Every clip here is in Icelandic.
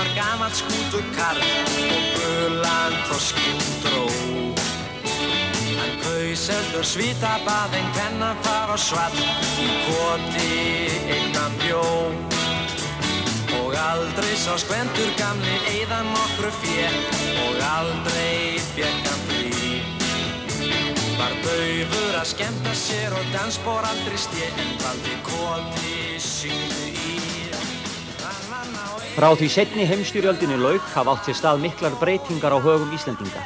var gamall skútukarl og gulan þorskinn dró. Hann kaus heldur svítabað en kvennan far og svall í koti innan bjó. Og aldrei sá skvendur gamli eyða nokkru fé og aldrei fékk hann frí. Var daufur að skemmta sér og dansspor aldrei sté en valdi koti syngdu í. Frá því seinni heimsstyrjöldinni lauk hafa átt sér stað miklar breytingar á högum Íslendinga.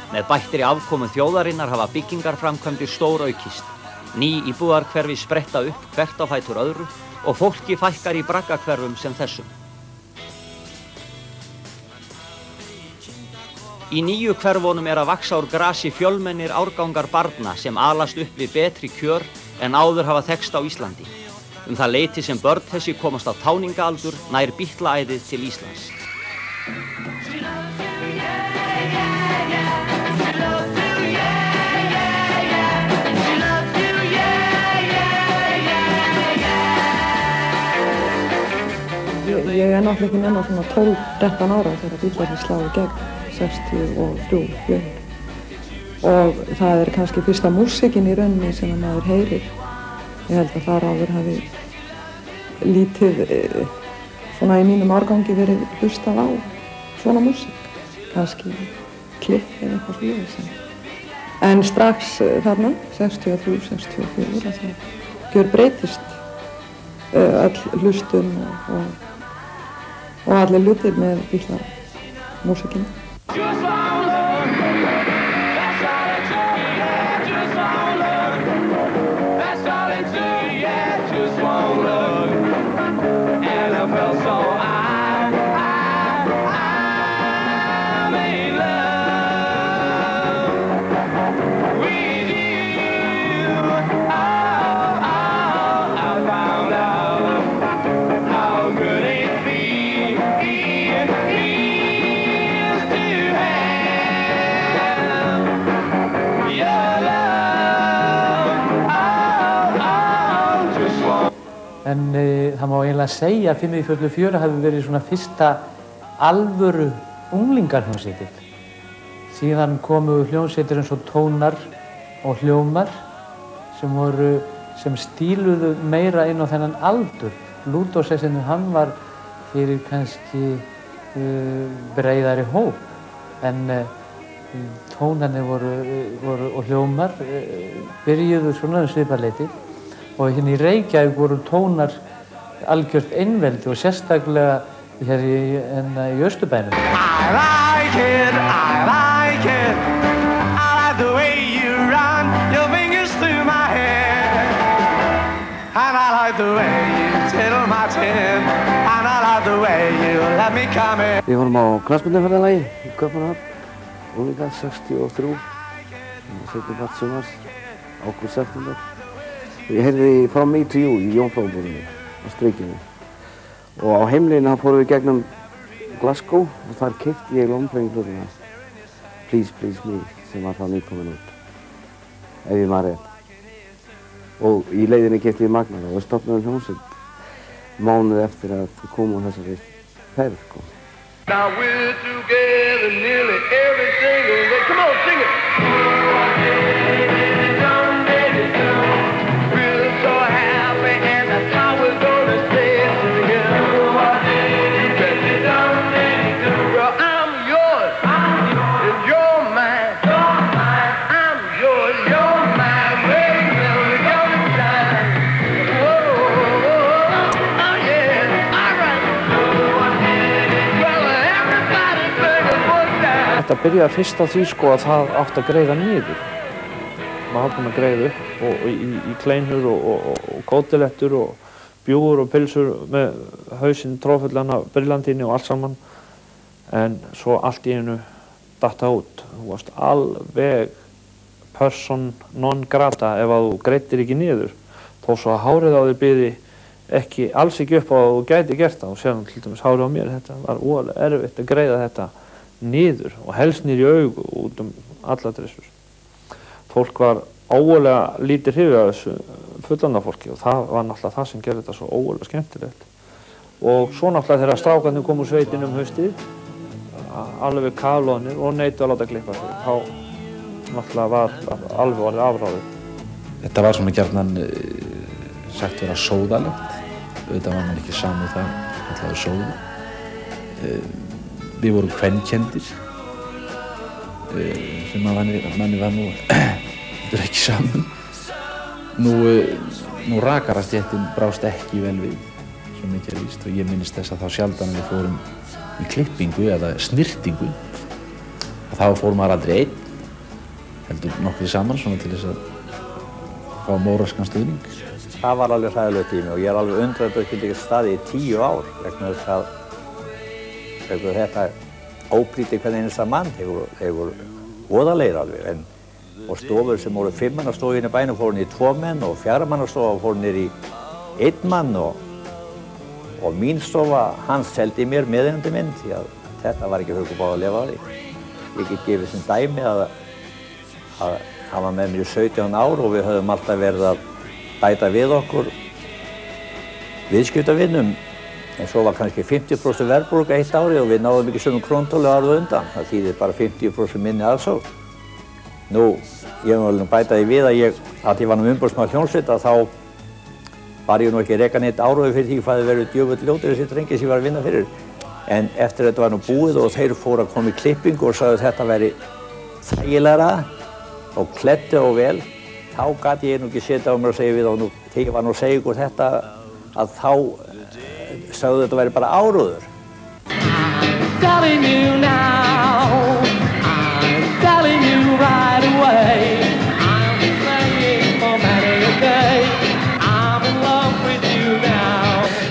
Með bættri afkomu þjóðarinnar hafa byggingarframkvæmdir stóraukist. Ný íbúðarhverfi spretta upp hvert á fætur öðru og fólki fækkar í braggahverfum sem þessum. Í nýju hverfunum að vaxa úr grasi fjölmennir árgangar barna sem alast upp við betri kjör en áður hafa þekkst á Íslandi. Það leyti sem börn þessi komast á táningaldur nær Bítlaæðið til Íslands. Ég náttúrulega ekki nema svona 12-13 ára þegar Bítlarnir slá í gegn 63-4. Og það kannski fyrsta músíkin í rauninni sem maður heyrir. Ég held að þar áður hafi lítið svona í mínum árgangi verið hlustað á svona músík. Kannski Klipp eða eitthvað svoleiðis. En strax þarna, 63-64, það gjörbreytist öll hlustun og allir hlutir með Bítlarmúsíkinni. En það má eiginlega segja að 544 hafi verið svona fyrsta alvöru unglingarhljómsveitir. Síðan komu hljómsveitir eins og Tónar og Hljómar sem stíluðu meira inn á þennan aldur. Lúdósessin hann var fyrir kannski breiðari hóp, en Tónarnir og Hljómar byrjuðu svona svipað leyti. Og hérna í Reykjavík voru Tónar algjört einveldi og sérstaklega hér í Austurbænum. I like it, I like the way you run your fingers through my hair. And I like the way you tickle my chin. And I like the way you let me come in. Við vorum á knattspyrnuferðalagi í Kaupmannahöfn, unglingar 63, seinni part sumars, ágúst, september. Ég heyrði From Me to You í Jómfrúarbúrinu á Strikinu. Og á heimleiðinni fórum við gegnum Glasgow og þar keypti ég lónprengiplötuna Please Please Me sem var þá nýkomin út, ef ég man rétt. Og í leiðinni keypti ég Magnara og við stofnuðum hljómsveit mánuð eftir að við komum á þessari ferð. Now we're together nearly every single day. Come on, sing it! Þetta byrjaði fyrst á því að það átti að greiða niður. Maður hafði búinn að greiða upp í kleinur og kótilettur og bjúgur og pilsur með hausinn tróðfullan af brillantíni og allt saman. En svo allt í einu datt það út. Þú varst alveg person non grata ef að þú greiddir ekki niður. Þó svo að hárið á þér byði alls ekki upp á að þú gæti gert það. Og séðan til dæmis hárið á mér, þetta var óalega erfitt að greiða þetta niður og helst niður í augu út alla dressur. Fólk var óalega lítið hrifið af þessu fullorðna fólki og það var náttúrulega það sem gerði þetta svo óalega skemmtilegt. Og svo náttúrulega þegar strákarnir kom úr sveitinni haustið, alveg kafloðnir og neituðu að láta klippa sig, þá náttúrulega var alveg orðið afráðið. Þetta var svona gjarnan sagt vera sóðalegt. Auðvitað var mann ekki samið það, kallaður sóði. Við vorum kvenkenndir, sem að manni var nú þetta ekki saman. Nú rakarstéttin brást ekki vel við, svo mikið víst, og ég minnist þess að þá sjaldan við fórum í klippingu eða snirtingu. Þá fór maður aldrei einn, heldur nokkrir saman svona til þess að fá móraskan stuðning. Það var alveg hræðilegu tími og ég alveg undrað að það skyldi ekki staðið í 10 ár vegna þess að þetta óblíti hvern einasta mann, þeir voru voðalegir alveg. Og stofur sem voru 5 manna stofu inn í bænum fóru niður í 2 menn og 4 manna stofa fóru niður í 1 mann og mín stofa, hann seldi mér meðeinandi minn því að þetta var ekki hugubáð að lifa á því. Ég get gefið sem dæmi að hann var með mér í 17 ár og við höfum alltaf verið að bæta við okkur viðskiptavinnum en svo var kannski 50% verðbólga eitt árið og við náðum ekki sömu króntólu árið undan. Það þýðir bara 50% minni aðsókn. Nú, ég var alveg að bæta því við að ég var nú umboðsmaður hljómsveita þá var ég nú ekki að reka neitt áróði fyrir því hvað þið verið djöfull ljótir þessi drengir sem ég var að vinna fyrir. En eftir þetta var nú búið og þeir fóru að koma í klippingu og sagði að þetta væri þægilegra og klæddi og vel, þá gat ég nú ekki setja á mér að segja við og nú, þegar ég var nú að segja ykkur þetta að þá sagði þetta væri bara áróður.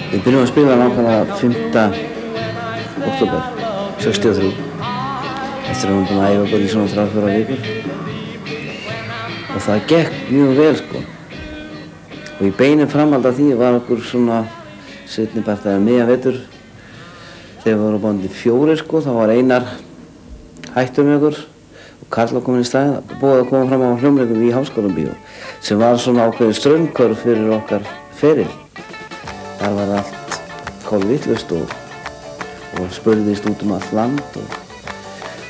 Við byrjum að spila nákvæmlega 5. október 63 eftir að við búin að æfa bara í svona 3-4 vikur og það gekk mjög vel sko og í beinum framhald af því var okkur svona seinni part eða miðjan vetur þegar við vorum búin til 4 sko þá var Einar hættur með okkur og Karl var komin í staðinn búið að koma fram á hljómleikum í Háskólabíó sem var svona ákveðið straumkvörf fyrir okkar feril. Þar var allt kolvitlaust og spurðist út allt land og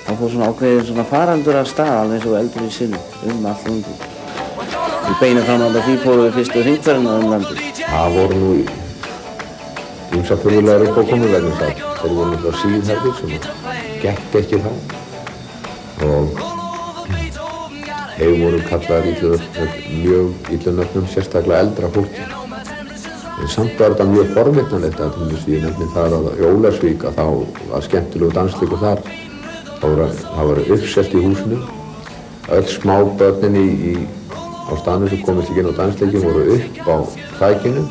þá fór svona ákveðið svona faraldur af stað alveg eins og eldur í sinni allt landið. Í beinum framhald af því fórum við fyrstu hringferðina landið. Það voru nú ýmsar furðulegar uppákomur vegna þess að þeir voru náttúrulega síðherðir sem gekk ekki þá og þeir voru kallaðir mjög illu nöfnum, sérstaklega eldra fólki. En samt var þetta mjög forvitnanlegt að ég nefni þar að í Ólafsvík að þá var skemmtilegu dansleikur þar. Það var uppselt í húsinu. Öll smá börnin á staðnum sem komist ekki inn á dansleikin voru upp á þækinu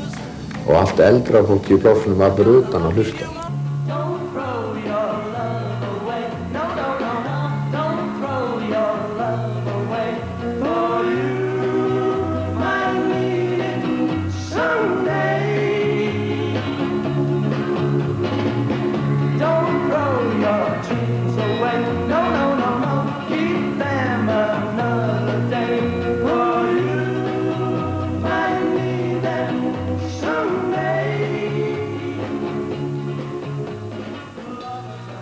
og allt eldra fólki í plássunum var bara utan að hlusta.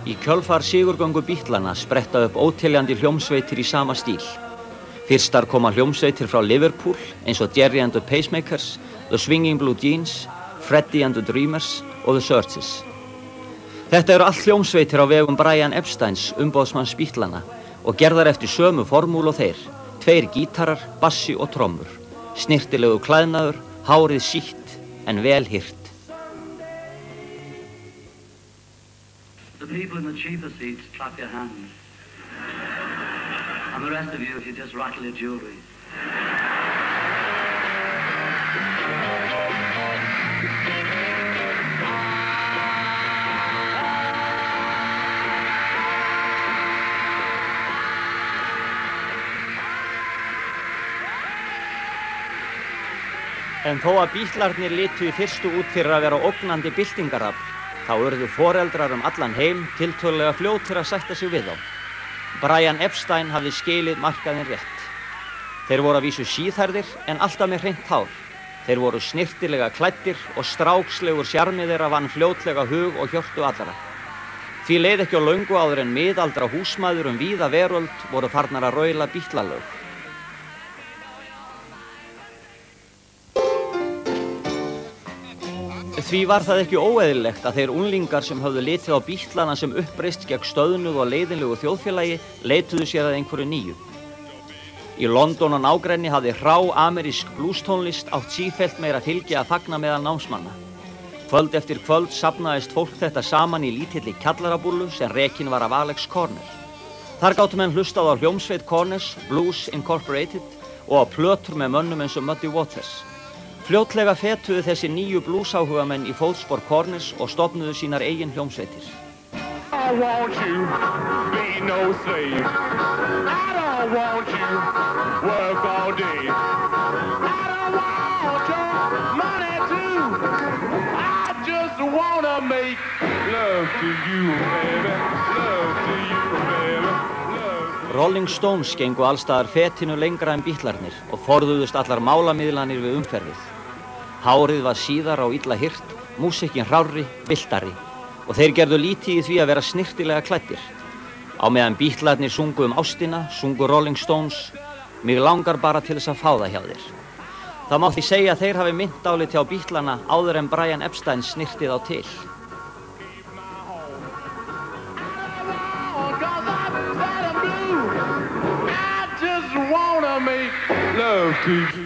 Í kjölfar sigurgöngu Beatlana spretta upp óteljandi hljómsveitir í sama stíl. Fyrstar koma hljómsveitir frá Liverpool eins og Gerry and the Pacemakers, The Swinging Blue Jeans, Freddie and the Dreamers og The Searches. Þetta eru allt hljómsveitir á vegum Brian Epsteins, umboðsmanns Beatlana og gerðar eftir sömu formúl og þeir. 2 gítarar, bassi og trommur. Snirtilegu klæðnaður, hárið sítt en vel hirt. The people in the cheaper seats, clap your hands. And the rest of you, if you just rattle your jewelry. En þó að Beatlarnir litu í fyrstu út fyrir að vera ógnandi byltingarafl, þá urðu foreldrar allan heim tiltölulega fljótir að sætta sig við þá. Brian Epstein hafði skilið markaðinn rétt. Þeir voru að vísu síðhærðir en alltaf með hreint hár. Þeir voru snirtilega klæddir og strákslegur sjarmi þeirra vann fljótlega hug og hjörtu allra. Því leið ekki á löngu áður en miðaldra húsmæður víða veröld voru farnar að raula Bítlalög. Því var það ekki óeðlilegt að þeir unglingar sem höfðu litið á Bítlana sem uppreist gegn stöðnuðu og leiðinlegu þjóðfélagi leituðu sér að einhverju nýju. Í London og nágrenni hafði hrá amerísk blústónlist átt sífellt meira fylgi að fagna meðal námsmanna. Kvöld eftir kvöld safnaðist fólk þetta saman í lítilli kjallarabúllu sem rekin var af Alex Cornell. Þar gátu menn hlustað á hljómsveit Cornells, Blues Incorporated og á plötur með mönnum eins og Muddy Waters. Fljótlega fetuðu þessi nýju blúsáhugamenn í fótspor Cornells og stofnuðu sínar eigin hljómsveitir. I want you, be no slave. I don't want you, work all day. I don't want your money too. I just wanna make love to you, baby. Love to you, baby. Rolling Stones gengu allstaðar fetinu lengra en Bítlarnir og forðuðust allar málamiðlanir við umhverfið. Hárið var síðar á illa hirt, músikinn hrárri, viltari. Og þeir gerðu lítið í því að vera snirtilega klæddir. Á meðan Bítlarnir sungu ástina, sungu Rolling Stones, mig langar bara til þess að fá það hjá þér. Það má því segja að þeir hafi minnt dálítið á Bítlana áður en Brian Epstein snirtið á til.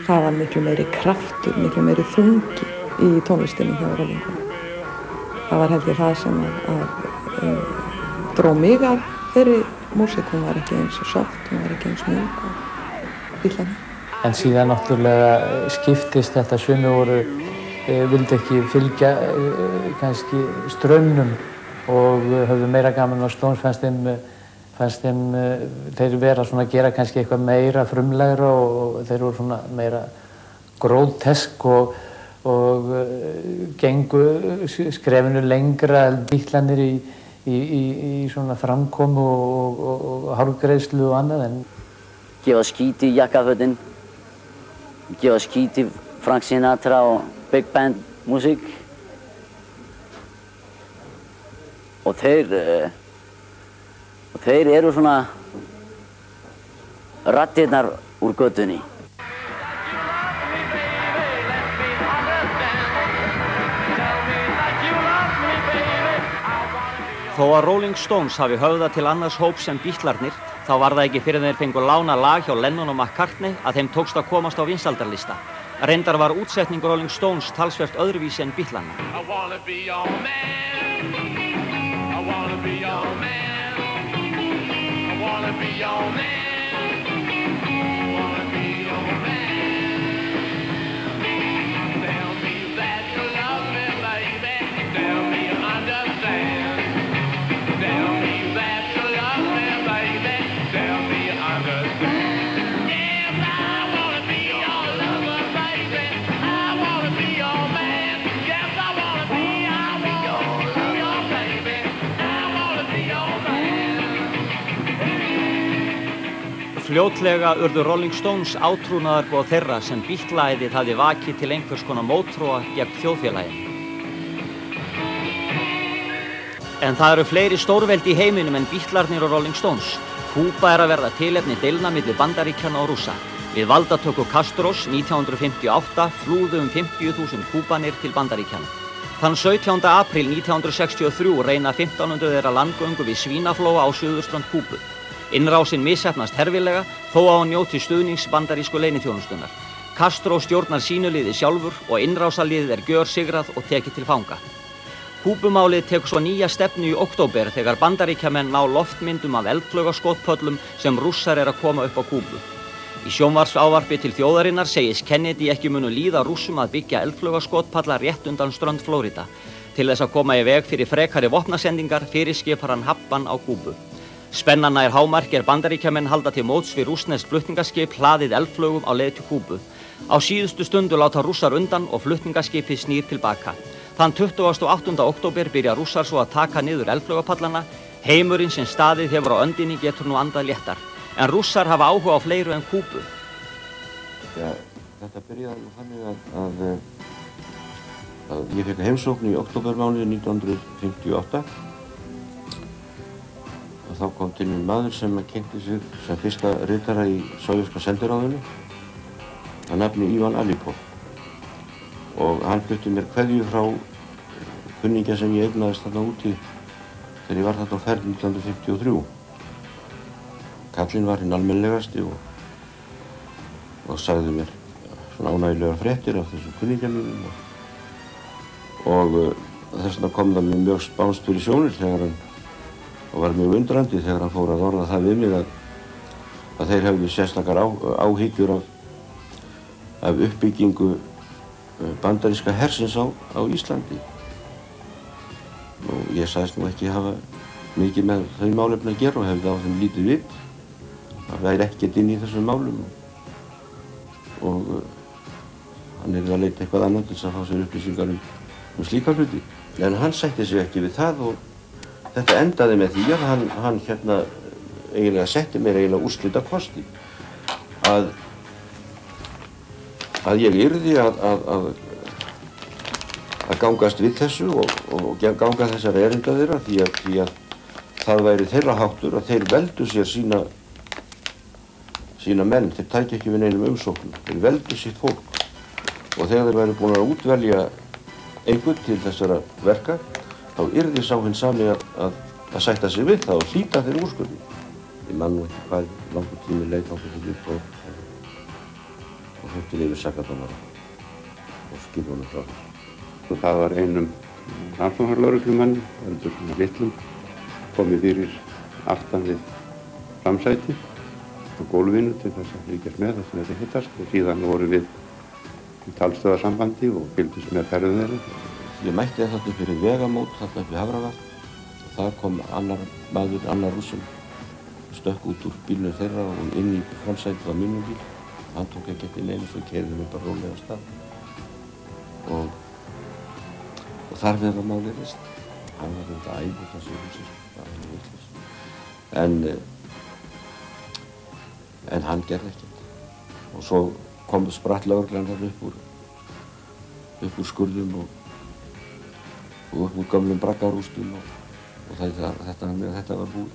Það var miklu meiri kraftur, miklu meiri þungi í tónlistinni hjá Rollingunum. Það var held ég það sem dró mig af þeirri músík. Hún var ekki eins og soft, hún var ekki eins mjúk og Bítlarnir. En síðan náttúrulega skiptist þetta, sumir vildi ekki fylgja kannski straumnum og höfðu meira gaman á Stones, fannst þeim þeir vera svona að gera kannski eitthvað meira frumlegra og þeir voru svona meira grótesk og gengu skrefinu lengra en Bítlarnir í svona framkomu og hárgreiðslu og annað. Gefa skít í jakkafötin, gefa skít í Frank Sinatra og big band músík. Og þeir eru svona raddirnar úr götunni. Þó að Rolling Stones hafi höfðað til annars hóps en Bítlarnir, þá var það ekki fyrir þeir fengu lána lag hjá Lennon og McCartney að þeim tókst að komast á vinsældarlista. Reyndar var útsetningur Rolling Stones talsvert öðruvísi en Bítlana. Fljótlega urðu Rolling Stones átrúnaðargoð þeirra sem Bítlaæðið hafði vakið til einhvers konar mótþróa gegn þjóðfélaginu. En það eru fleiri stórveldi í heiminum en Bítlarnir og Rolling Stones. Kúba að verða tilefni deilna milli Bandaríkjanna og Rússa. Við valdatöku Castros 1958 flúðu 50.000 kúbanir til Bandaríkjanna. Þann 17. apríl 1963 reyna 1500 þeirra landgöngu við Svínaflóa á suðurströnd Kúbu. Innrásinn misheppnast herfilega þó að hún njóti stuðnings bandarísku leyniþjónustunnar. Castro stjórnar sínu liði sjálfur og innrásarliðið gjörsigrað og tekið til fanga. Kúbumálið tekur svo nýja stefnu í október þegar Bandaríkjamenn ná loftmyndum af eldflaugaskotpöllum sem Rússar að koma upp á Kúbu. Í sjónvarpsávarpi til þjóðarinnar segist Kennedy ekki munu líða Rússum að byggja eldflaugaskotpalla rétt undan strönd Flórída. Til þess að koma í veg fyrir frekari vopnasendingar fyrirskipar hann hafbann á Kúbu. Spennan nær hámarki Bandaríkjamenn halda til móts við rússneskt flutningaskip hlaðið eldflaugum á leið til Kúbu. Á síðustu stundu láta Rússar undan og flutningaskipið snýr tilbaka. Þann 28. október byrja Rússar svo að taka niður eldflaugapallana. Heimurinn sem staðið hefur á öndinni getur nú andað léttar. En Rússar hafa áhuga á fleiru en Kúbu. Þetta byrjaði þannig að ég fekk heimsókn í októbermánuði 1958 og þá kom til mér maður sem kynnti sig sem fyrsta ritara í sovjerska sendiráðinu að nafni Ivan Alipov og hann flutti mér kveðju frá kunningja sem ég eignaðist þarna úti þegar ég var þarna á ferð 1953. Kallinn var hinn almennilegasti og sagði mér svona ánægilegar fréttir af þessum kunningja mínum og þess vegna kom það mér mjög spánst fyrir sjónir þegar hann og var mjög undrandi þegar hann fór að orða það við mig að þeir hefðu sérstakar áhyggjur af uppbyggingu bandaríska hersins á Íslandi. Og ég sagðist nú ekki hafa mikið með þau málefni að gera og hefði á þeim lítið vit. Það væri ekkert inn í þessum málum og hann yrði að leita eitthvað annað til þess að fá sér upplýsingar um slíka hluti. En hann sætti sig ekki við það og þetta endaði með því að hann hérna eiginlega setti mér eiginlega úrslitakosti að ég yrði að gangast við þessu og ganga þessar erinda þeirra því að það væri þeirra háttur að þeir veldu sér sína menn, þeir tæki ekki við neinum umsóknum, þeir veldu sitt fólk og þegar þeir væri búin að útvelja einhvern til þessara verka þá yrði sá hinn sami að sætta sig við það og hlíta þeirra úrskurði. Ég man nú ekki hvað langur tími leið þangað til upp og höftil yfir sakadómara og skilunum frá þessu. Og það var einum rannsóknarlögreglumanni, heldur svona litlum, komið fyrir aftan við framsæti á gólfinu til þess að fylgjast með það sem þetta hittast og síðan vorum við í talstöðarsambandi og fylgdust með ferðum þeirra. Ég mætti þarna fyrir vegamót þarna upp í Hafravatn og þar kom annar rússum stökk út úr bílnum þeirra og inn í framsætið á mínum bíl. Hann tók ekki eftir neinu svo keyrði mig bara rólega af stað. Og þar við var málið reist. Hann var þetta æði þessu húsi, það var vitlaus. En hann gerði ekkert. Og svo spratt lögreglan þarna upp úr skurðum og upp úr gömlum braggarústum og þetta var búið.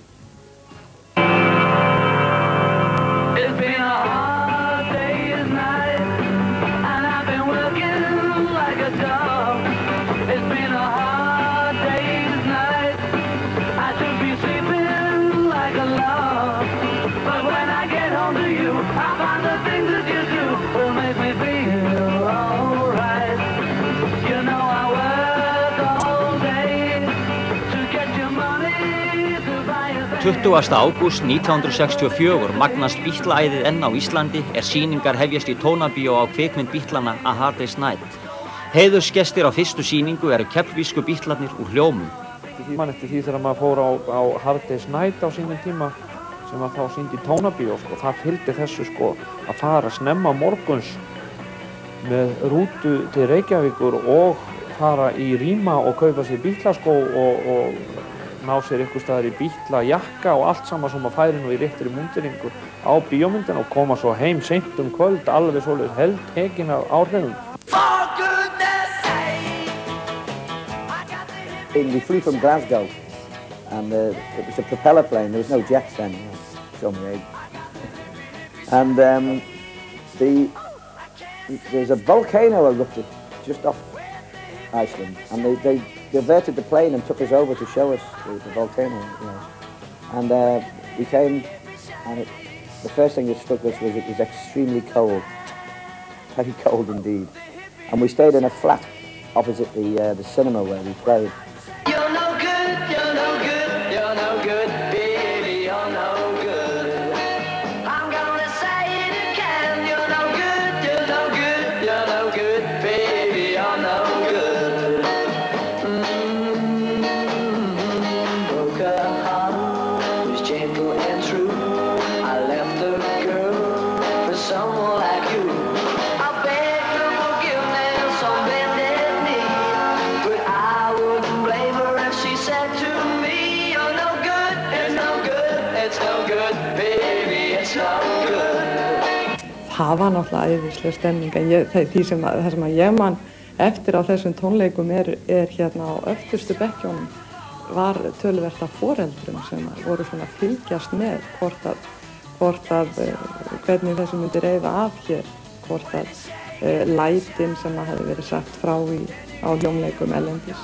It's been a hard day's night, and I've been working like a dog. It's been a hard day's night, I should be sleeping like a log. But when I get home to you, I find the things that you do will make me feel alright. You know I work all day to get your money to buy a thing. 20. ágúst 1964 magnast Bítlaæðið enn á Íslandi sýningar hefjast í Tónabíó á kvikmynd Bítlana A Hard Day's Night. Heiðursgestir á fyrstu sýningu keflvísku Bítlarnir úr Hljómum. Ég man eftir því þegar maður fór á Hard Day's Night á sínum tíma sem var þá sýnd í Tónabíó það fylgdi þessu að fara snemma morguns með rútu til Reykjavíkur og fara í Ríma og kaupa sér bítlaskó og ná sér ykkur staðar í bítlajakka og allt saman sem að færi nú í réttri múnderingu á bíómyndina og koma svo heim seint kvöld alveg svoleiðis heldtekinn af áhrifum. We flew from Glasgow and it was a propeller plane, there was no jets then, show me age. And there's a volcano erupted just off Iceland and they diverted the plane and took us over to show us the volcano, you know. And we came, and the first thing that struck us was it was extremely cold, very cold indeed. And we stayed in a flat opposite the cinema where we played. You're no good, you're no good, you're no good, baby, you're no good. I'm gonna say it again, you're no good, you're no good, you're no good, baby, you're no good. Broke a heart, was gentle and true. I left the girl for someone like you. I begged her forgiveness on bended knee, but I wouldn't blame her if she said to me, you're no good, it's no good, it's no good, baby, it's no good. það var náttúrulega æðisleg stemning, en það sem ég man eftir á þessum tónleikum er hérna á öftustu bekkjónum var töluvert af foreldrum sem voru svona að fylgjast með hvort að hvernig þessu myndi reiða af hér, hvort að lætin sem að hefði verið sagt frá á hljómleikum erlendis,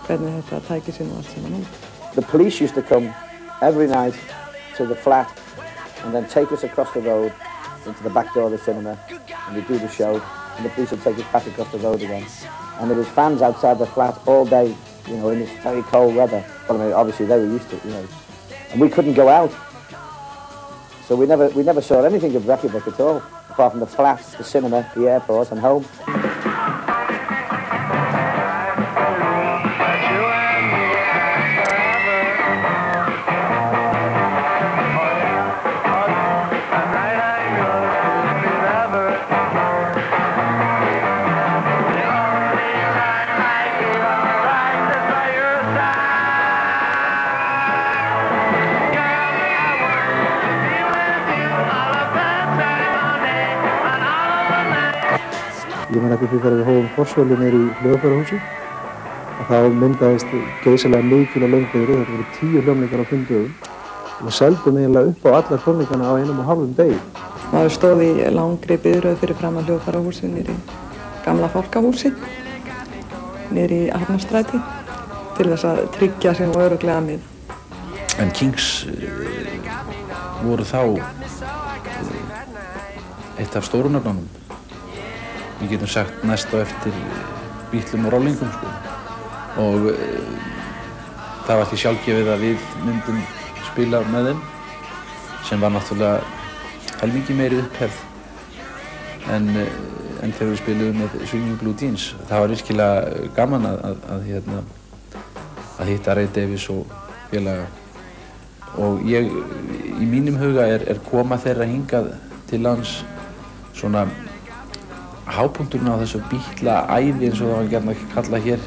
hvernig þetta tæki sér nú allt saman út. The police used to come every night to the flat and then take us across the road into the back door of the cinema, and we'd do the show, and the police would take us back across the road again. And there was fans outside the flat all day, you know, in this very cold weather. Well, I mean, obviously they were used to it, you know. And we couldn't go out. So we never saw anything of Reykjavik at all, apart from the flat, the cinema, the airport, and home. Ég man eftir því þegar við hófum forsvölu niður í Hljóðfærahúsi og þá myndaðist geysilega mikil og löng biðröð. Þetta voru 10 hljómleikar á 5 dögum og við seldum eiginlega upp á allar hljómleikana á 1,5 degi. Maður stóð í langri biðröð fyrir framan Hljóðfærahúsi niður í gamla fálkahúsi, niður í Hafnarstræti til þess að tryggja sig og örugglega mið. En Kings voru þá eitt af stórunafnunum. Við getum sagt næst á eftir Beatlum og Rollingum sko. Og það var því sjálfgefið að við myndum spila með þeim, sem var náttúrulega helmingi meiri upphefð en þegar við spiluðum með Swinging Blue Jeans. Það var virkilega gaman að hitta Ray Davies og félaga. Og ég, í mínum huga er koma þeirra hingað til lands svona hápunkturinn á þessu Beatla-ævi eins og það var gjarnan að kalla hér.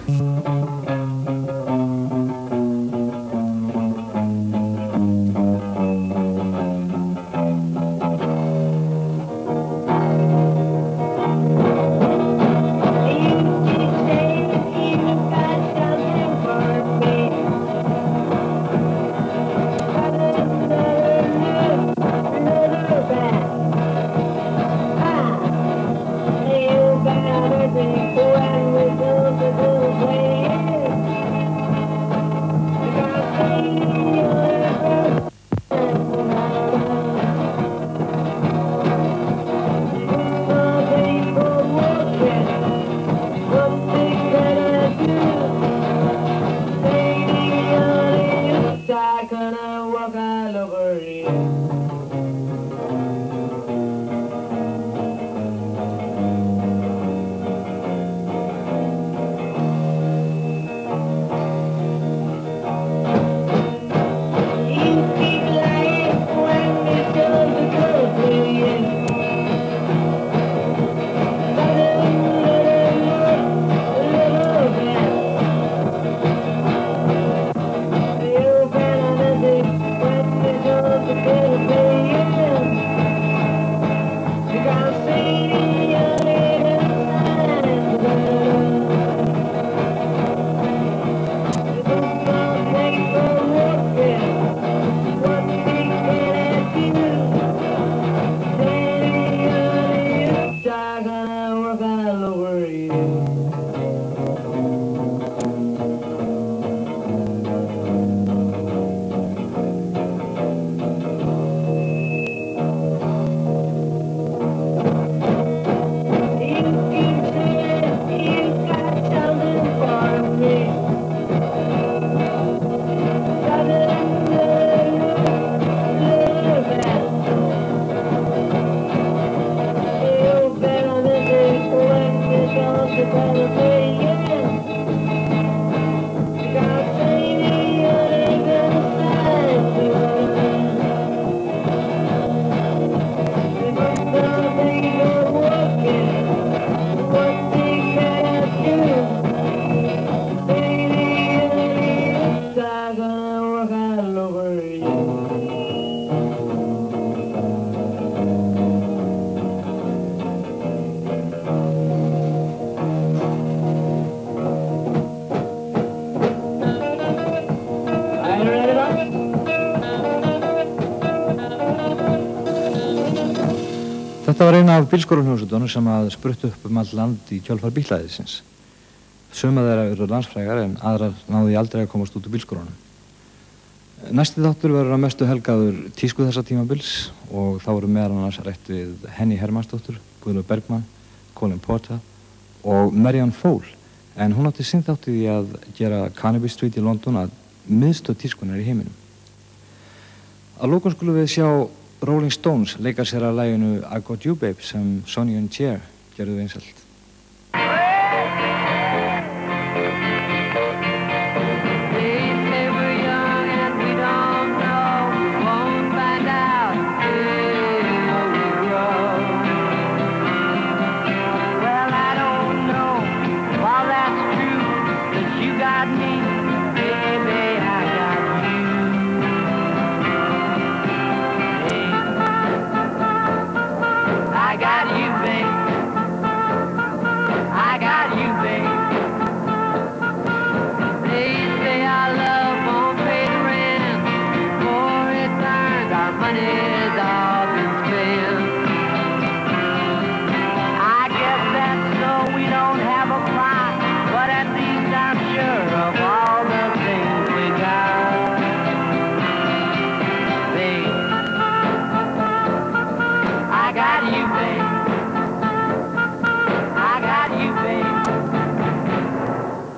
Þetta var eina af bílskólahljómsveitunum sem að spruttu upp all land í kjölfar bíllæðisins. Suma þeirra eru landsfrægar en aðrar náðu aldrei að komast út úr bílskólanum. Næsti þáttur verður að mestu helgaður tísku þessa tímabils og þá eru meðal annars rætt við Henny Hermannsdóttur, Guðlaug Bergmann, Colin Porter og Marianne Faul. En hún átti sinn þátt í að gera Carnaby Street í London að miðstöð tískunar í heiminum. Að lokum skulum við sjá Rolling Stones leika sér að laginu I Got You Babe sem Sonny and Cher gerðu vinsælt.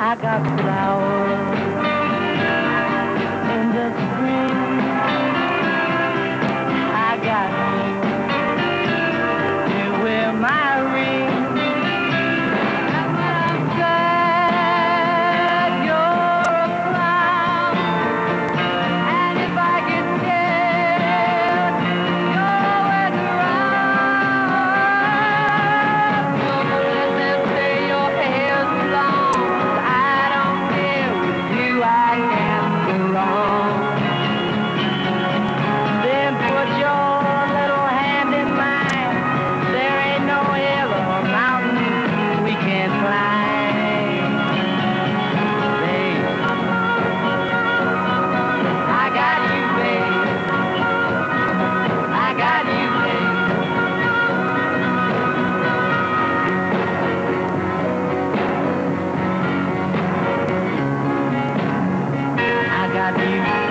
I got you.